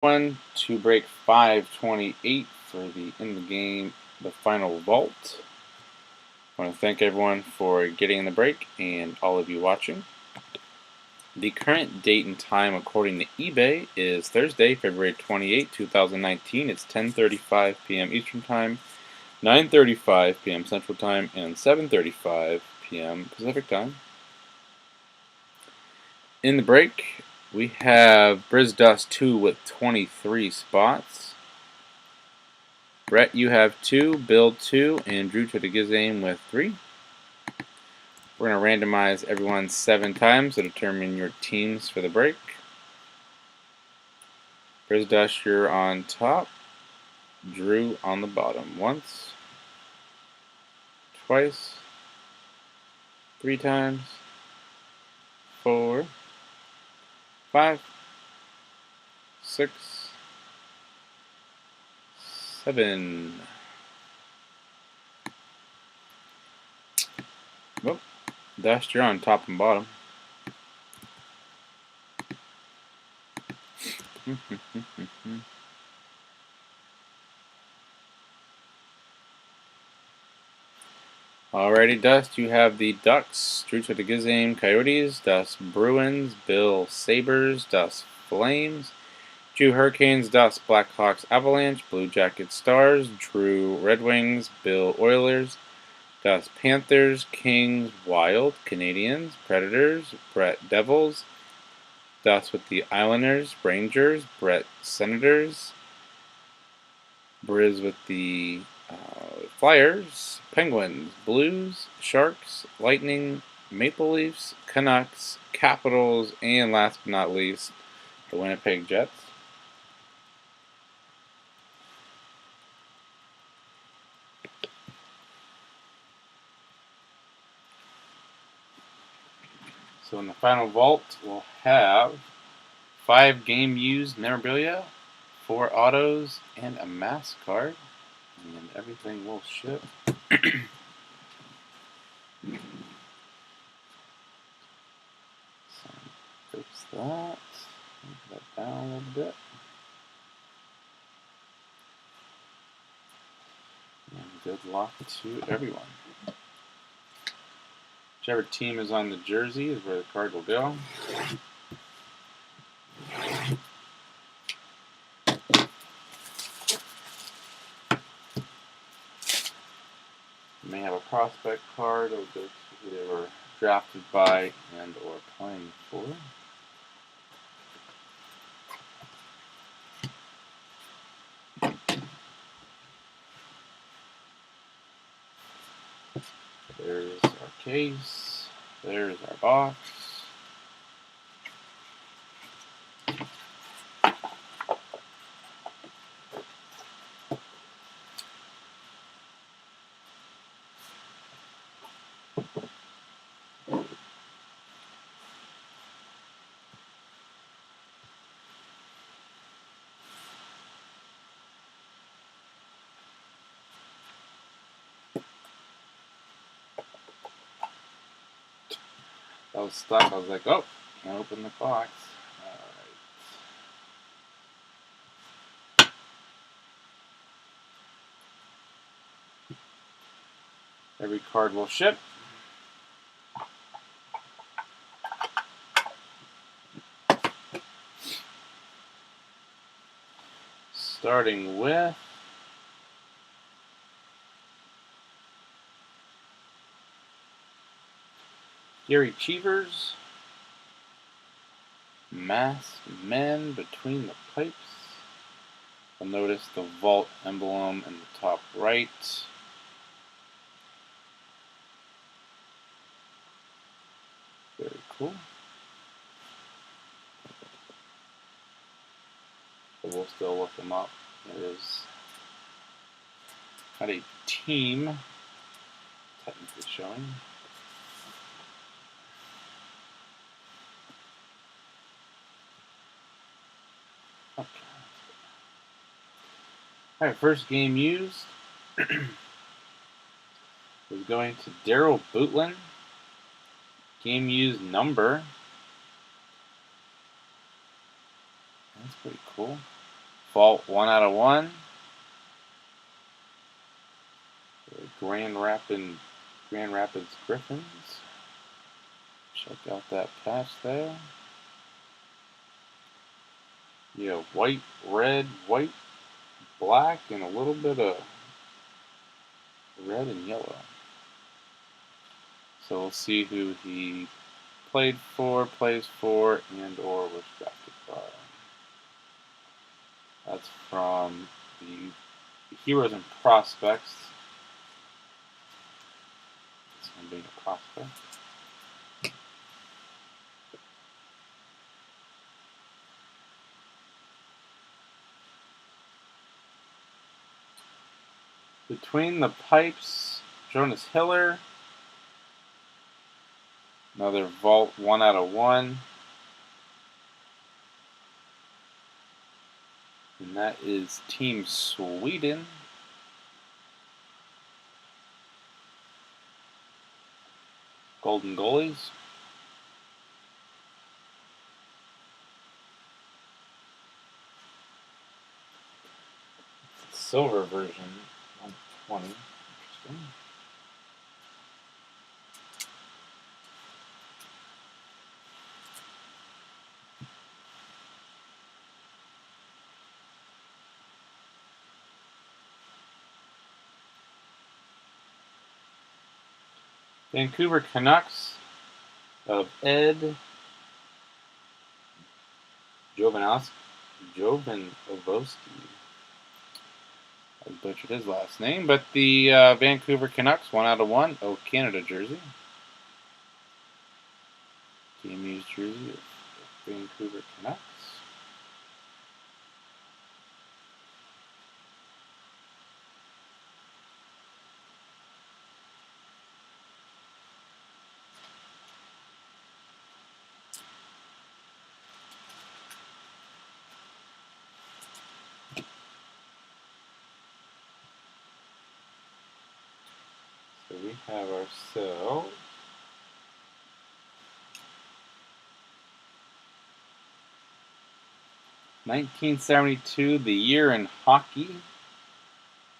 One to break 528 for the in the game, the final vault. I want to thank everyone for getting in the break and all of you watching. The current date and time according to eBay is Thursday, February 28, 2019. It's 10:35 p.m. Eastern Time, 9:35 p.m. Central Time, and 7:35 p.m. Pacific Time. In the break, we have Brizdust 2 with 23 spots. Brett, you have 2, Bill 2, and Drew to the Gizame with 3. We're going to randomize everyone 7 times to determine your teams for the break. Brizdust, you're on top. Drew on the bottom. Once, twice, 3 times, 4, 5, 6, 7. Oh, Dust, you're on top and bottom. Alrighty, Dust, you have the Ducks, Drew to the Gizame, Coyotes, Dust Bruins, Bill Sabres, Dust Flames, Drew Hurricanes, Dust Blackhawks Avalanche, Blue Jackets Stars, Drew Red Wings, Bill Oilers, Dust Panthers, Kings Wild, Canadians, Predators, Brett Devils, Dust with the Islanders, Rangers, Brett Senators, Briz with the Flyers, Penguins, Blues, Sharks, Lightning, Maple Leafs, Canucks, Capitals, and last but not least, the Winnipeg Jets. So in the final vault, we'll have 5 game-used memorabilia, 4 autos, and a mask card. And everything will ship. So fix that. Move that down a little bit. And good luck to everyone. Whichever team is on the jersey is where the card will go. You may have a prospect card of who they were drafted by and or playing for. There's our case. There's our box. I was stuck. I was like, oh, can't open the box. Alright. Every card will ship. Starting with Gary Cheevers, Masked Men Between the Pipes. You'll notice the vault emblem in the top right. Very cool. But we'll still look them up. It is not a team technically showing. Okay. Alright, first game used is going to Daryl Bootlin. Game used number. That's pretty cool. Vault 1/1. Grand Rapids Griffins. Check out that patch there. Yeah, white, red, white, black, and a little bit of red and yellow. So we'll see who he played for, plays for, and or was drafted by. That's from the Heroes and Prospects. This one being a prospect. Between the Pipes, Jonas Hiller. Another Vault 1/1. And that is Team Sweden. Golden Goalies. Silver version, 120. Interesting. Vancouver Canucks of Ed Jovanovski. I butchered his last name, but the Vancouver Canucks 1/1. Oh, Canada jersey. Team used jersey of Vancouver Canucks. So we have ourselves $1972, the year in hockey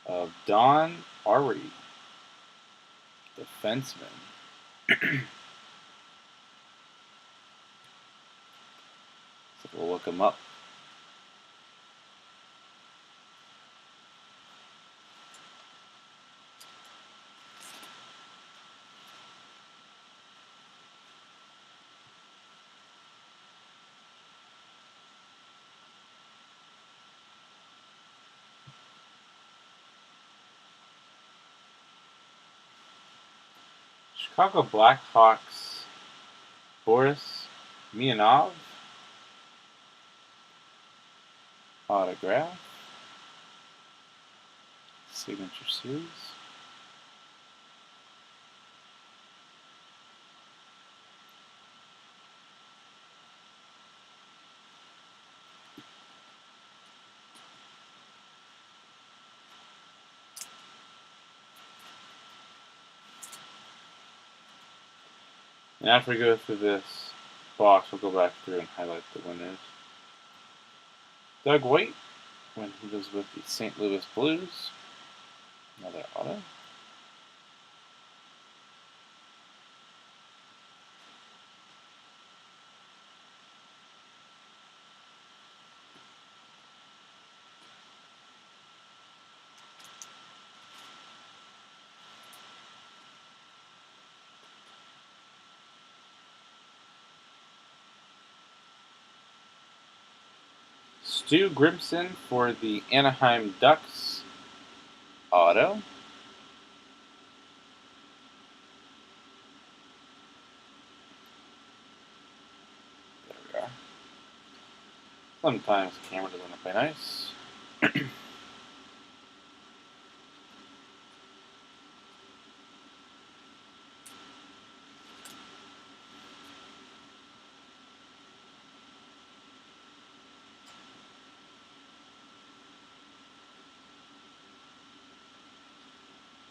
of Don Ari, defenseman. So we'll look him up. Chicago Blackhawks, Boris Mianov, autograph, signature series. And after we go through this box, we'll go back through and highlight the winners. Doug White, when he was with the St. Louis Blues. Another auto. Stu Grimson for the Anaheim Ducks, auto. There we are. Sometimes the camera doesn't play nice.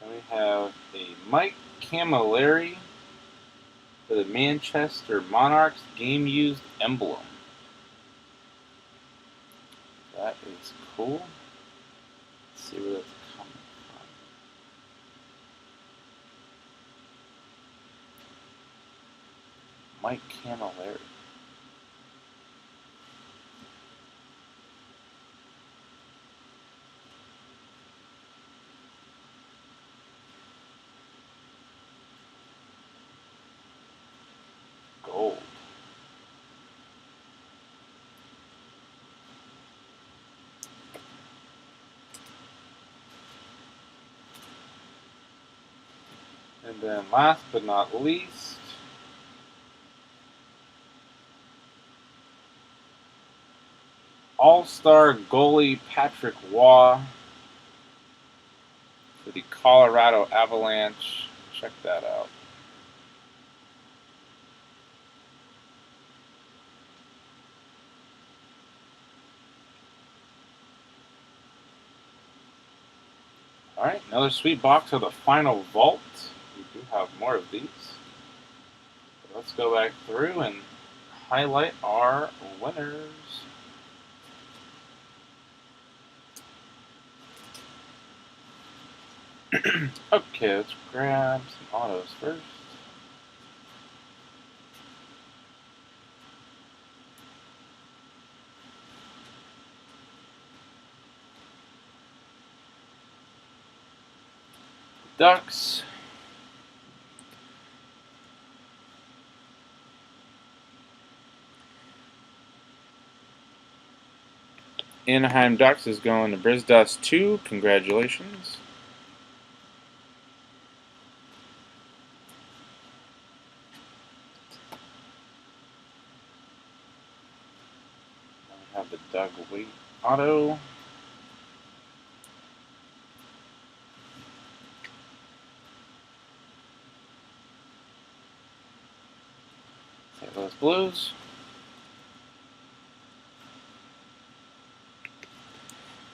And we have a Mike Camilleri for the Manchester Monarchs game-used emblem. That is That's cool. Let's see where that's coming from. Mike Camilleri. Gold. And then last but not least, All-Star goalie Patrick Waugh for the Colorado Avalanche. Check that out. Alright, another sweet box of the final vault. We do have more of these. So let's go back through and highlight our winners. Okay, let's grab some autos first. Ducks. Anaheim Ducks is going to Brisdust 2. Congratulations. Then we have the Doug Waite auto. St. Louis Blues.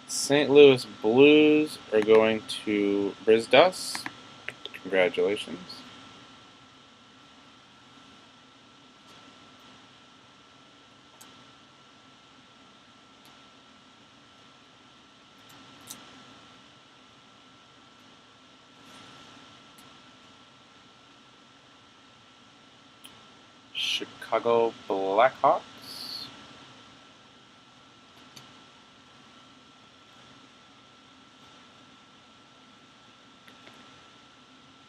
St. Louis Blues are going to Brisdust. Congratulations. Chicago Blackhawks.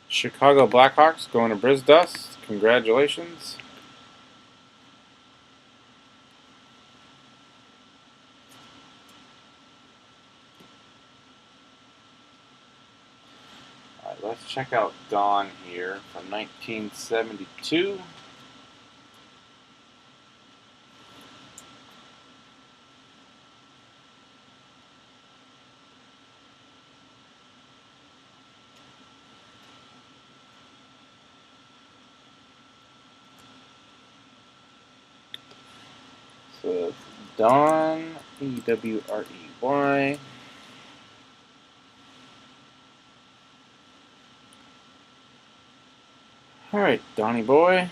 Chicago Blackhawks going to Brisdust. Congratulations. Alright, let's check out Don here from 1972. So it's Don, E-W-R-E-Y. Alright, Donnie boy.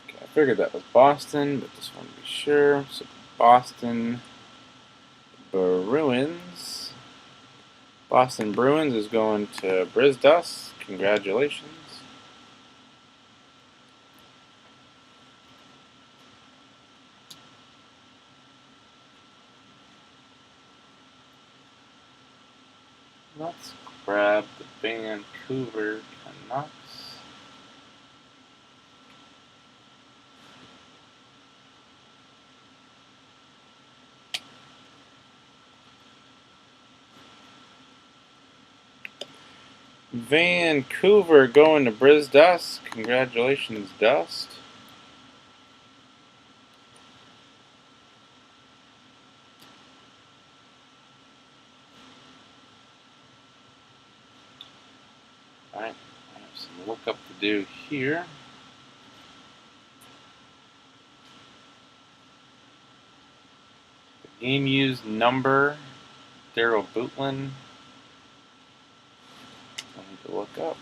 Okay, I figured that was Boston, but just want to be sure. So Boston Bruins. Boston Bruins is going to Brisdust. Congratulations. Let's grab the Vancouver Canucks. Vancouver going to Brisdust. Congratulations, Dust. Alright, I have some lookup to do here. The game used number, Daryl Bootlin. I need to look up.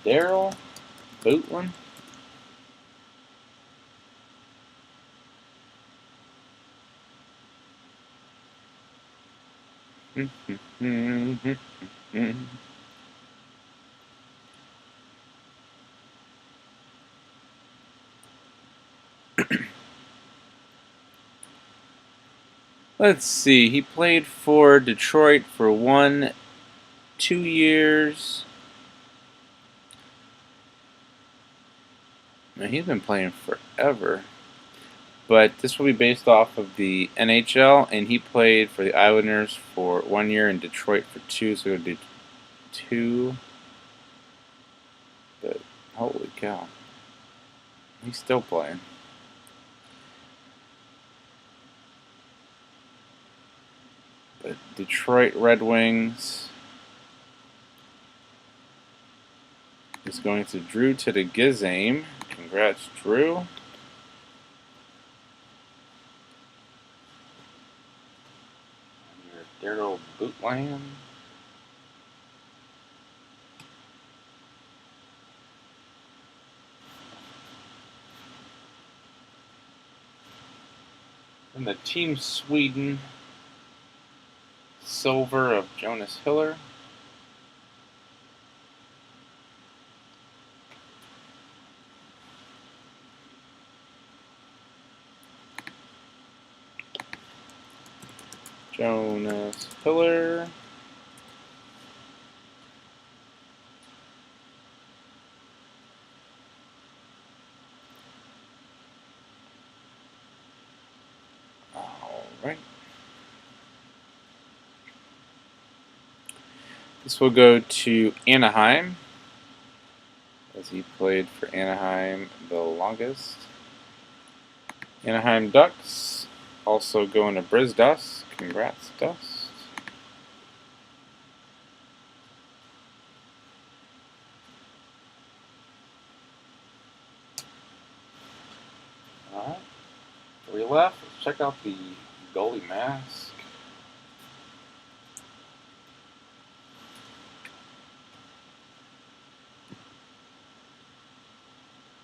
Daryl Bootlin. Let's see. He played for Detroit for 2 years. Now, he's been playing forever. But this will be based off of the NHL, and he played for the Islanders for 1 year and Detroit for 2, so we'll do 2. But holy cow, he's still playing. The Detroit Red Wings is going to Drew to the Gizame. Congrats, Drew. Daryl Bootland. And the Team Sweden silver of Jonas Hiller. Jonas Hiller. All right. This will go to Anaheim, as he played for Anaheim the longest. Anaheim Ducks also going to Briz Dust. Congrats, Dust. Alright, 3 left. Let's check out the goalie mask.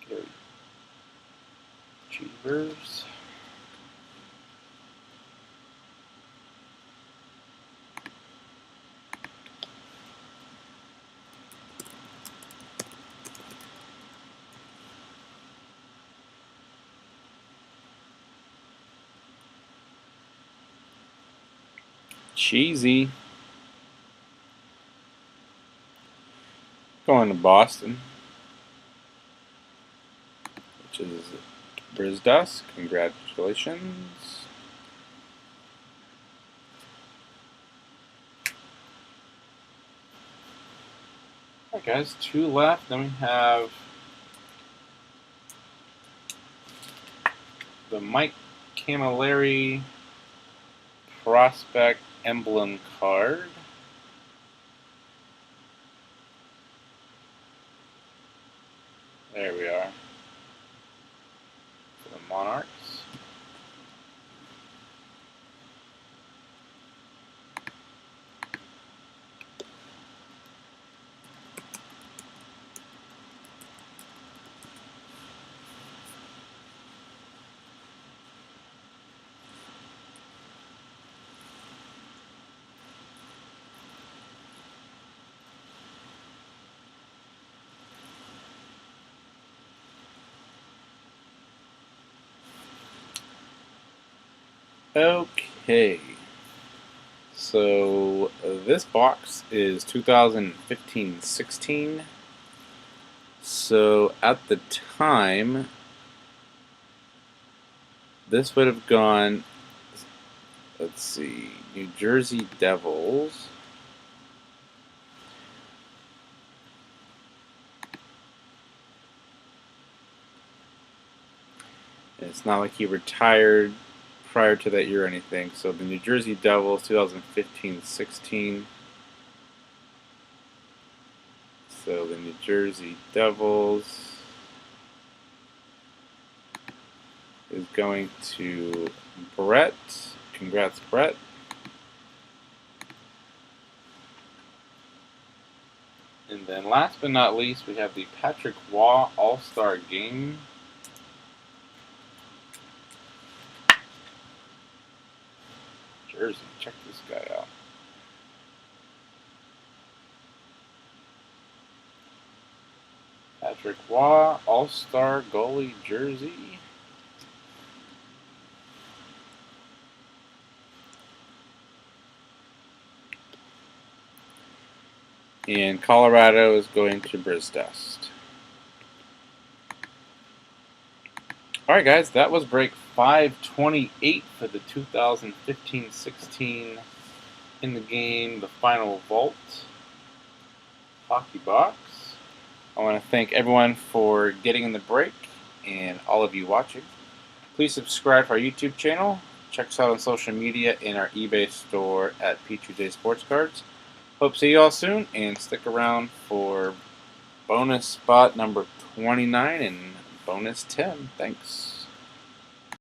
Gary Cheevers. Cheesy. Going to Boston, which is Briz Dust. Congratulations. Alright guys, 2 left. Then we have the Mike Camilleri Prospect Emblem card. There we are. For the Monarchs. Okay, so this box is 2015-16. So at the time, this would have gone, let's see, New Jersey Devils. And it's not like he retired prior to that year or anything. So the New Jersey Devils 2015-16. So the New Jersey Devils is going to Brett. Congrats, Brett. And then last but not least, we have the Patrick Waugh All-Star Game. Jersey, check this guy out. Patrick Waugh All-Star Goalie Jersey. And Colorado is going to Brizdust. Alright guys, that was break 528 for the 2015-16 in the game, the final vault hockey box. I want to thank everyone for getting in the break and all of you watching. Please subscribe to our YouTube channel. Check us out on social media in our eBay store at P2J Sports Cards. Hope to see you all soon, and stick around for bonus spot number 29 and bonus 10. Thanks.